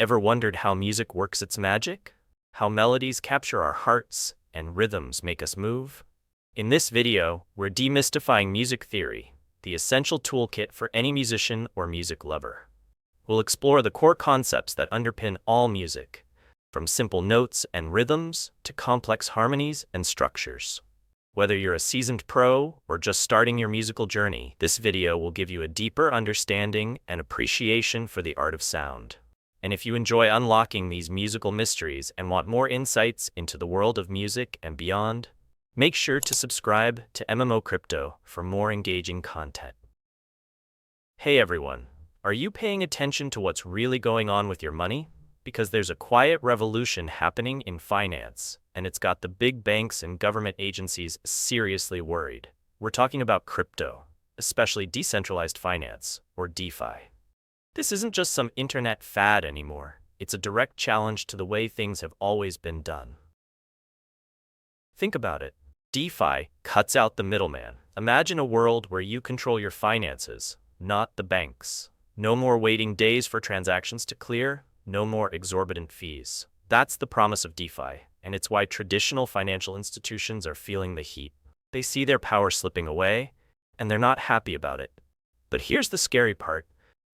Ever wondered how music works its magic? How melodies capture our hearts and rhythms make us move? In this video, we're demystifying music theory, the essential toolkit for any musician or music lover. We'll explore the core concepts that underpin all music, from simple notes and rhythms to complex harmonies and structures. Whether you're a seasoned pro or just starting your musical journey, this video will give you a deeper understanding and appreciation for the art of sound. And if you enjoy unlocking these musical mysteries and want more insights into the world of music and beyond, make sure to subscribe to MMO Crypto for more engaging content. Hey everyone, are you paying attention to what's really going on with your money? Because there's a quiet revolution happening in finance, and it's got the big banks and government agencies seriously worried. We're talking about crypto, especially decentralized finance, or DeFi. This isn't just some internet fad anymore. It's a direct challenge to the way things have always been done. Think about it. DeFi cuts out the middleman. Imagine a world where you control your finances, not the banks. No more waiting days for transactions to clear, no more exorbitant fees. That's the promise of DeFi, and it's why traditional financial institutions are feeling the heat. They see their power slipping away, and they're not happy about it. But here's the scary part.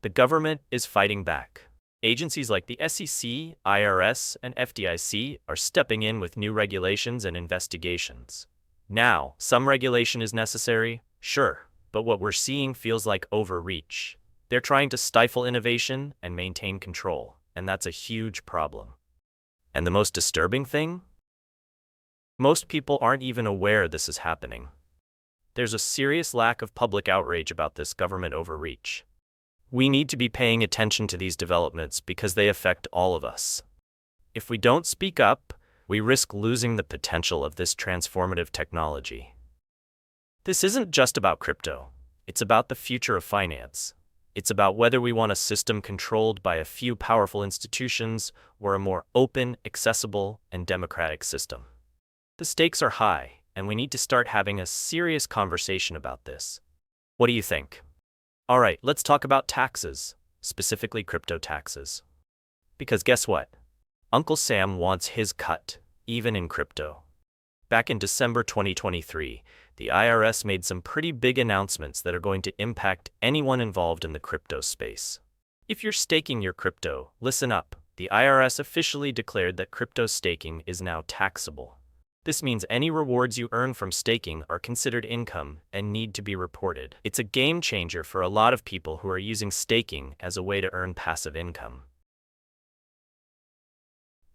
The government is fighting back. Agencies like the SEC, IRS, and FDIC are stepping in with new regulations and investigations. Now, some regulation is necessary, sure, but what we're seeing feels like overreach. They're trying to stifle innovation and maintain control, and that's a huge problem. And the most disturbing thing? Most people aren't even aware this is happening. There's a serious lack of public outrage about this government overreach. We need to be paying attention to these developments because they affect all of us. If we don't speak up, we risk losing the potential of this transformative technology. This isn't just about crypto. It's about the future of finance. It's about whether we want a system controlled by a few powerful institutions or a more open, accessible, and democratic system. The stakes are high, and we need to start having a serious conversation about this. What do you think? All right, let's talk about taxes, specifically crypto taxes. Because guess what? Uncle Sam wants his cut, even in crypto. Back in December 2023, the IRS made some pretty big announcements that are going to impact anyone involved in the crypto space. If you're staking your crypto, listen up. The IRS officially declared that crypto staking is now taxable. This means any rewards you earn from staking are considered income and need to be reported. It's a game changer for a lot of people who are using staking as a way to earn passive income.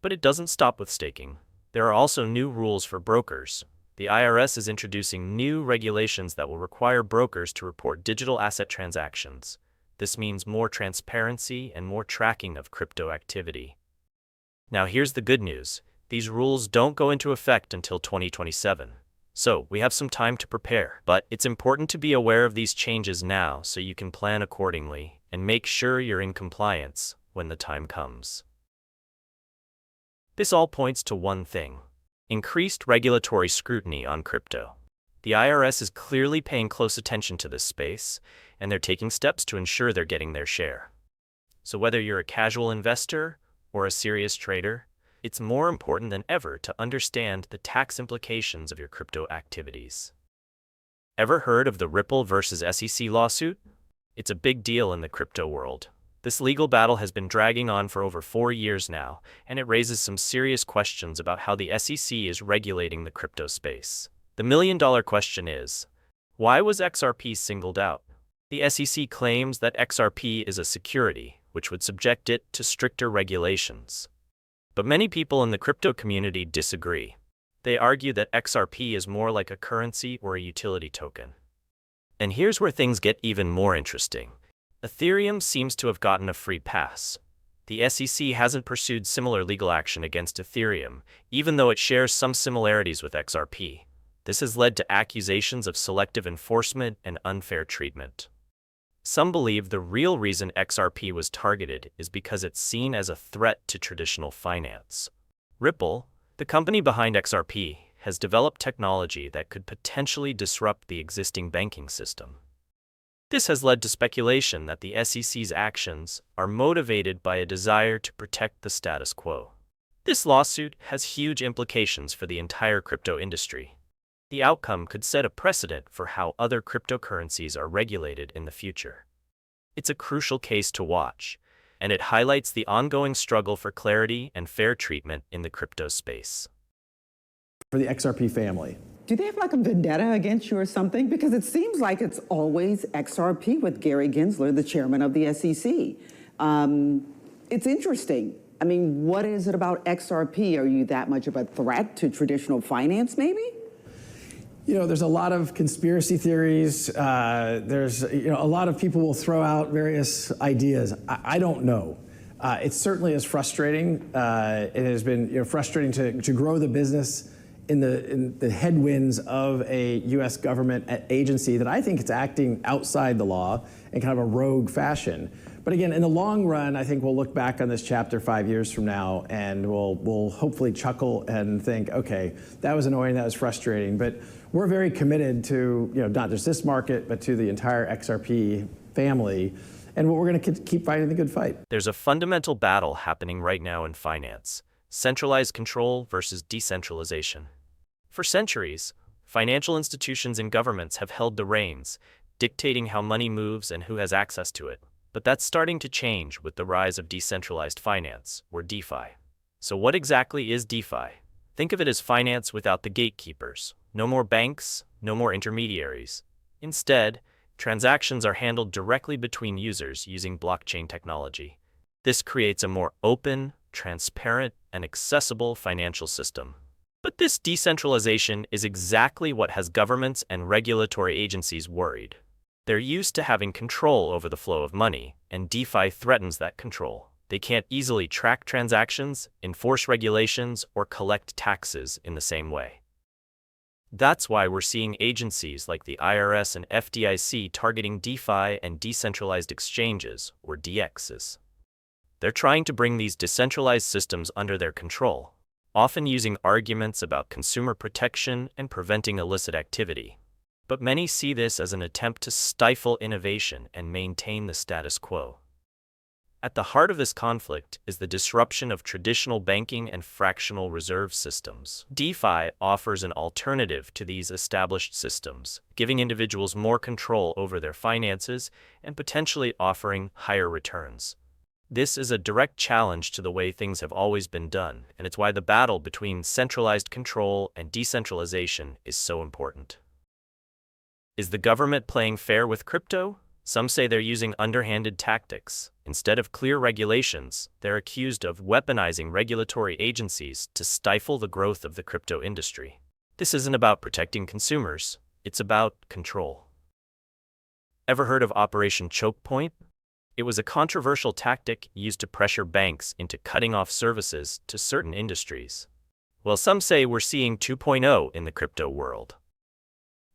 But it doesn't stop with staking. There are also new rules for brokers. The IRS is introducing new regulations that will require brokers to report digital asset transactions. This means more transparency and more tracking of crypto activity. Now here's the good news. These rules don't go into effect until 2027. So we have some time to prepare, but it's important to be aware of these changes now so you can plan accordingly and make sure you're in compliance when the time comes. This all points to one thing: increased regulatory scrutiny on crypto. The IRS is clearly paying close attention to this space, and they're taking steps to ensure they're getting their share. So whether you're a casual investor or a serious trader, it's more important than ever to understand the tax implications of your crypto activities. Ever heard of the Ripple versus SEC lawsuit? It's a big deal in the crypto world. This legal battle has been dragging on for over 4 years now, and it raises some serious questions about how the SEC is regulating the crypto space. The million-dollar question is, why was XRP singled out? The SEC claims that XRP is a security, which would subject it to stricter regulations. But many people in the crypto community disagree. They argue that XRP is more like a currency or a utility token. And here's where things get even more interesting. Ethereum seems to have gotten a free pass. The SEC hasn't pursued similar legal action against Ethereum, even though it shares some similarities with XRP. This has led to accusations of selective enforcement and unfair treatment. Some believe the real reason XRP was targeted is because it's seen as a threat to traditional finance. Ripple, the company behind XRP, has developed technology that could potentially disrupt the existing banking system. This has led to speculation that the SEC's actions are motivated by a desire to protect the status quo. This lawsuit has huge implications for the entire crypto industry. The outcome could set a precedent for how other cryptocurrencies are regulated in the future. It's a crucial case to watch, and it highlights the ongoing struggle for clarity and fair treatment in the crypto space. For the XRP family, do they have like a vendetta against you or something? Because it seems like it's always XRP with Gary Gensler, the chairman of the SEC. It's interesting. I mean, what is it about XRP? Are you that much of a threat to traditional finance, maybe? You know, there's a lot of conspiracy theories. There's, a lot of people will throw out various ideas. I don't know. It certainly is frustrating. It has been frustrating to grow the business in the headwinds of a U.S. government agency that I think it's acting outside the law in kind of a rogue fashion. But again, in the long run, I think we'll look back on this chapter 5 years from now, and we'll hopefully chuckle and think, okay, that was annoying, that was frustrating. But we're very committed to not just this market, but to the entire XRP family. And we're going to keep fighting the good fight. There's a fundamental battle happening right now in finance: centralized control versus decentralization. For centuries, financial institutions and governments have held the reins, dictating how money moves and who has access to it. But that's starting to change with the rise of decentralized finance, or DeFi. So what exactly is DeFi? Think of it as finance without the gatekeepers. No more banks, no more intermediaries. Instead, transactions are handled directly between users using blockchain technology. This creates a more open, transparent, and accessible financial system. But this decentralization is exactly what has governments and regulatory agencies worried. They're used to having control over the flow of money, and DeFi threatens that control. They can't easily track transactions, enforce regulations, or collect taxes in the same way. That's why we're seeing agencies like the IRS and FDIC targeting DeFi and decentralized exchanges, or DEXs. They're trying to bring these decentralized systems under their control, often using arguments about consumer protection and preventing illicit activity. But many see this as an attempt to stifle innovation and maintain the status quo. At the heart of this conflict is the disruption of traditional banking and fractional reserve systems. DeFi offers an alternative to these established systems, giving individuals more control over their finances and potentially offering higher returns. This is a direct challenge to the way things have always been done, and it's why the battle between centralized control and decentralization is so important. Is the government playing fair with crypto? Some say they're using underhanded tactics. Instead of clear regulations, they're accused of weaponizing regulatory agencies to stifle the growth of the crypto industry. This isn't about protecting consumers, it's about control. Ever heard of Operation Choke Point? It was a controversial tactic used to pressure banks into cutting off services to certain industries. Well, some say we're seeing 2.0 in the crypto world.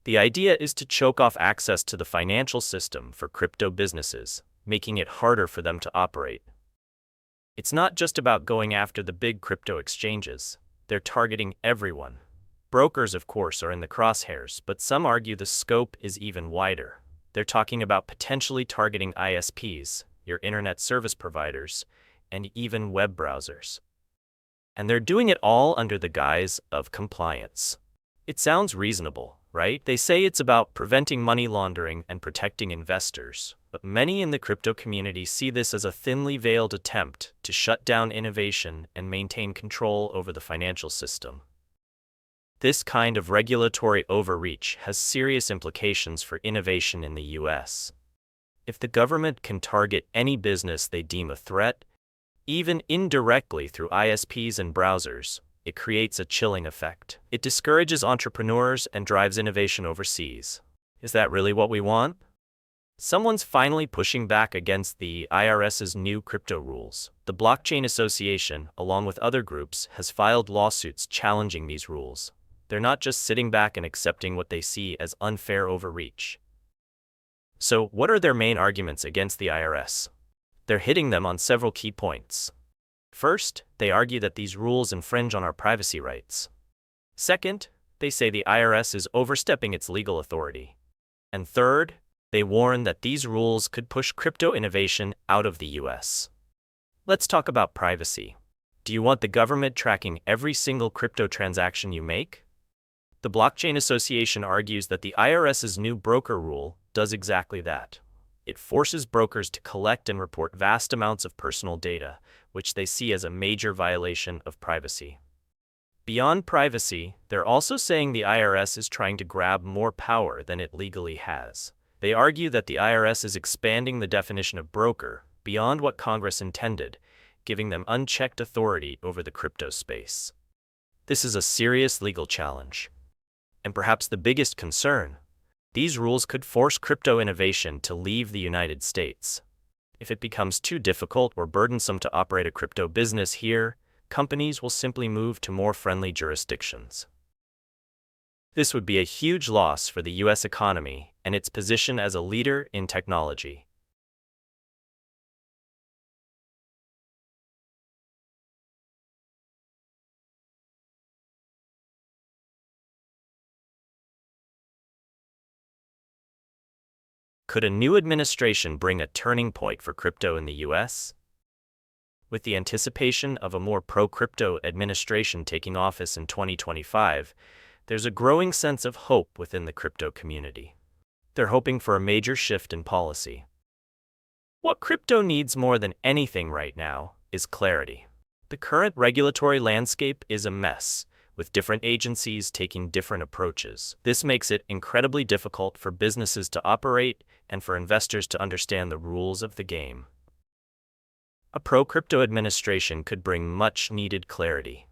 The idea is to choke off access to the financial system for crypto businesses, making it harder for them to operate. It's not just about going after the big crypto exchanges. They're targeting everyone. Brokers, of course, are in the crosshairs, but some argue the scope is even wider. They're talking about potentially targeting ISPs, your internet service providers, and even web browsers. And they're doing it all under the guise of compliance. It sounds reasonable, right? They say it's about preventing money laundering and protecting investors, but many in the crypto community see this as a thinly veiled attempt to shut down innovation and maintain control over the financial system. This kind of regulatory overreach has serious implications for innovation in the US. If the government can target any business they deem a threat, even indirectly through ISPs and browsers, it creates a chilling effect. It discourages entrepreneurs and drives innovation overseas. Is that really what we want? Someone's finally pushing back against the IRS's new crypto rules. The Blockchain Association, along with other groups, has filed lawsuits challenging these rules. They're not just sitting back and accepting what they see as unfair overreach. So, what are their main arguments against the IRS? They're hitting them on several key points. First, they argue that these rules infringe on our privacy rights. Second, they say the IRS is overstepping its legal authority. And third, They warn that these rules could push crypto innovation out of the US. Let's talk about privacy. Do you want the government tracking every single crypto transaction you make? The Blockchain Association argues that the IRS's new broker rule does exactly that. It forces brokers to collect and report vast amounts of personal data, which they see as a major violation of privacy. Beyond privacy, they're also saying the IRS is trying to grab more power than it legally has. They argue that the IRS is expanding the definition of broker beyond what Congress intended, giving them unchecked authority over the crypto space. This is a serious legal challenge. And perhaps the biggest concern, these rules could force crypto innovation to leave the United States. If it becomes too difficult or burdensome to operate a crypto business here, companies will simply move to more friendly jurisdictions. This would be a huge loss for the US economy and its position as a leader in technology. Could a new administration bring a turning point for crypto in the US? With the anticipation of a more pro-crypto administration taking office in 2025, there's a growing sense of hope within the crypto community. They're hoping for a major shift in policy. What crypto needs more than anything right now is clarity. The current regulatory landscape is a mess, with different agencies taking different approaches. This makes it incredibly difficult for businesses to operate and for investors to understand the rules of the game. A pro-crypto administration could bring much-needed clarity.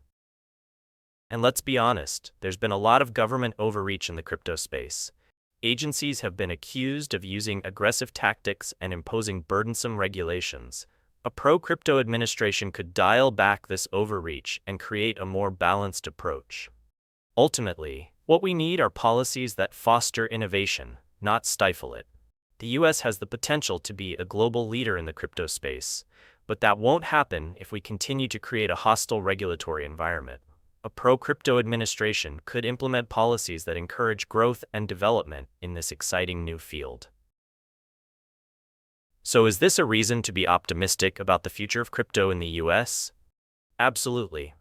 And let's be honest, there's been a lot of government overreach in the crypto space. Agencies have been accused of using aggressive tactics and imposing burdensome regulations. A pro-crypto administration could dial back this overreach and create a more balanced approach. Ultimately, what we need are policies that foster innovation, not stifle it. The US has the potential to be a global leader in the crypto space, but that won't happen if we continue to create a hostile regulatory environment. A pro-crypto administration could implement policies that encourage growth and development in this exciting new field. So is this a reason to be optimistic about the future of crypto in the US? Absolutely.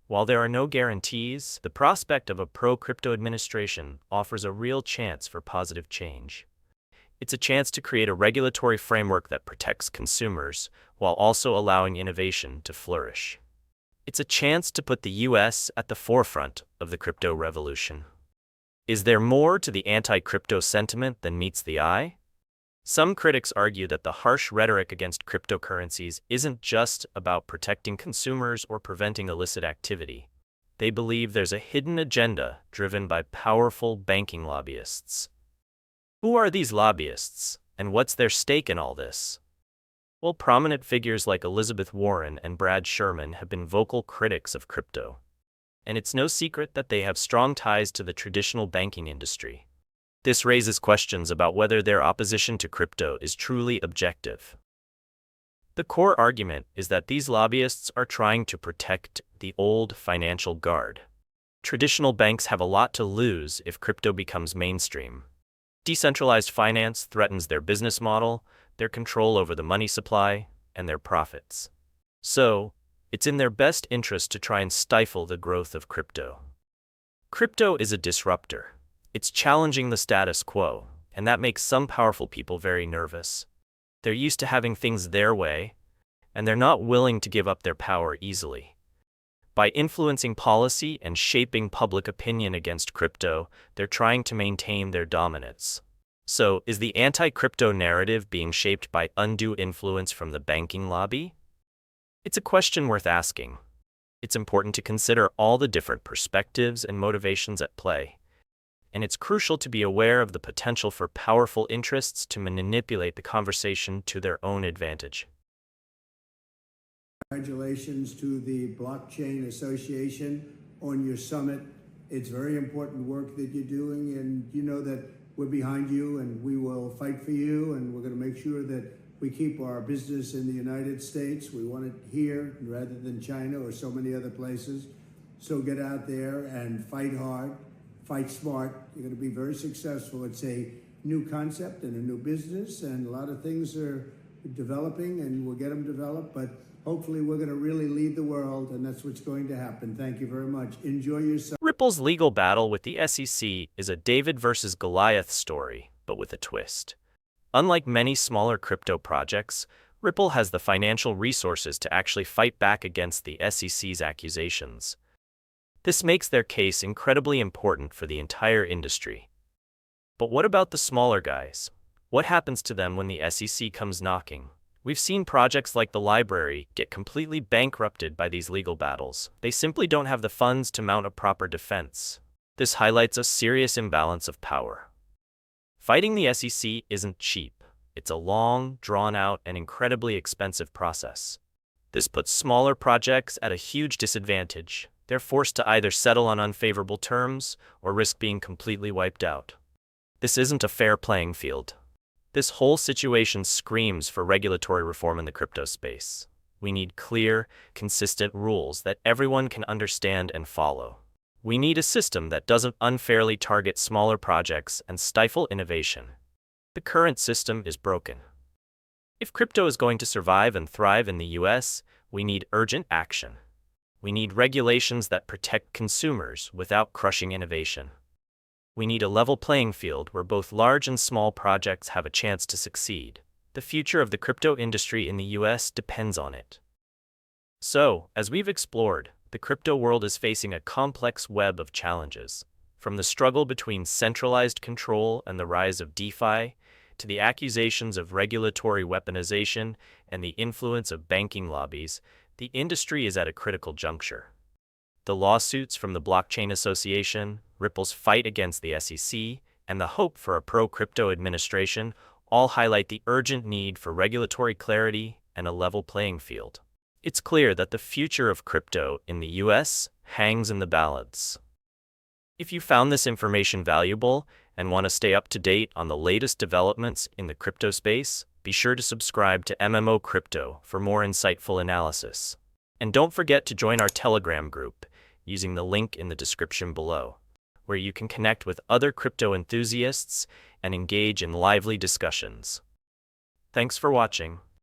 While there are no guarantees, the prospect of a pro-crypto administration offers a real chance for positive change. It's a chance to create a regulatory framework that protects consumers while also allowing innovation to flourish. It's a chance to put the US at the forefront of the crypto revolution. Is there more to the anti-crypto sentiment than meets the eye? Some critics argue that the harsh rhetoric against cryptocurrencies isn't just about protecting consumers or preventing illicit activity. They believe there's a hidden agenda driven by powerful banking lobbyists. Who are these lobbyists, and what's their stake in all this? Well, prominent figures like Elizabeth Warren and Brad Sherman have been vocal critics of crypto. And it's no secret that they have strong ties to the traditional banking industry. This raises questions about whether their opposition to crypto is truly objective. The core argument is that these lobbyists are trying to protect the old financial guard. Traditional banks have a lot to lose if crypto becomes mainstream. Decentralized finance threatens their business model, their control over the money supply, and their profits. So, it's in their best interest to try and stifle the growth of crypto. Crypto is a disruptor. It's challenging the status quo, and that makes some powerful people very nervous. They're used to having things their way, and they're not willing to give up their power easily. By influencing policy and shaping public opinion against crypto, they're trying to maintain their dominance. So, is the anti-crypto narrative being shaped by undue influence from the banking lobby? It's a question worth asking. It's important to consider all the different perspectives and motivations at play. And it's crucial to be aware of the potential for powerful interests to manipulate the conversation to their own advantage. Congratulations to the Blockchain Association on your summit. It's very important work that you're doing, and you know that we're behind you and we will fight for you, and we're going to make sure that we keep our business in the United States. We want it here rather than China or so many other places. So get out there and fight hard. Fight smart. You're going to be very successful. It's a new concept and a new business, and a lot of things are developing, and we'll get them developed, but hopefully we're going to really lead the world, and that's what's going to happen. Thank you very much. Enjoy yourself. Ripple's legal battle with the SEC is a David versus Goliath story, but with a twist. Unlike many smaller crypto projects, Ripple has the financial resources to actually fight back against the SEC's accusations. This makes their case incredibly important for the entire industry. But what about the smaller guys? What happens to them when the SEC comes knocking? We've seen projects like the library get completely bankrupted by these legal battles. They simply don't have the funds to mount a proper defense. This highlights a serious imbalance of power. Fighting the SEC isn't cheap. It's a long, drawn-out, and incredibly expensive process. This puts smaller projects at a huge disadvantage. They're forced to either settle on unfavorable terms or risk being completely wiped out. This isn't a fair playing field. This whole situation screams for regulatory reform in the crypto space. We need clear, consistent rules that everyone can understand and follow. We need a system that doesn't unfairly target smaller projects and stifle innovation. The current system is broken. If crypto is going to survive and thrive in the US, we need urgent action. We need regulations that protect consumers without crushing innovation. We need a level playing field where both large and small projects have a chance to succeed. The future of the crypto industry in the US depends on it. So, as we've explored, the crypto world is facing a complex web of challenges. From the struggle between centralized control and the rise of DeFi, to the accusations of regulatory weaponization and the influence of banking lobbies, the industry is at a critical juncture. The lawsuits from the Blockchain Association, Ripple's fight against the SEC, and the hope for a pro-crypto administration all highlight the urgent need for regulatory clarity and a level playing field. It's clear that the future of crypto in the US hangs in the balance. If you found this information valuable and want to stay up to date on the latest developments in the crypto space, be sure to subscribe to MMO Crypto for more insightful analysis. And don't forget to join our Telegram group using the link in the description below, where you can connect with other crypto enthusiasts and engage in lively discussions. Thanks for watching.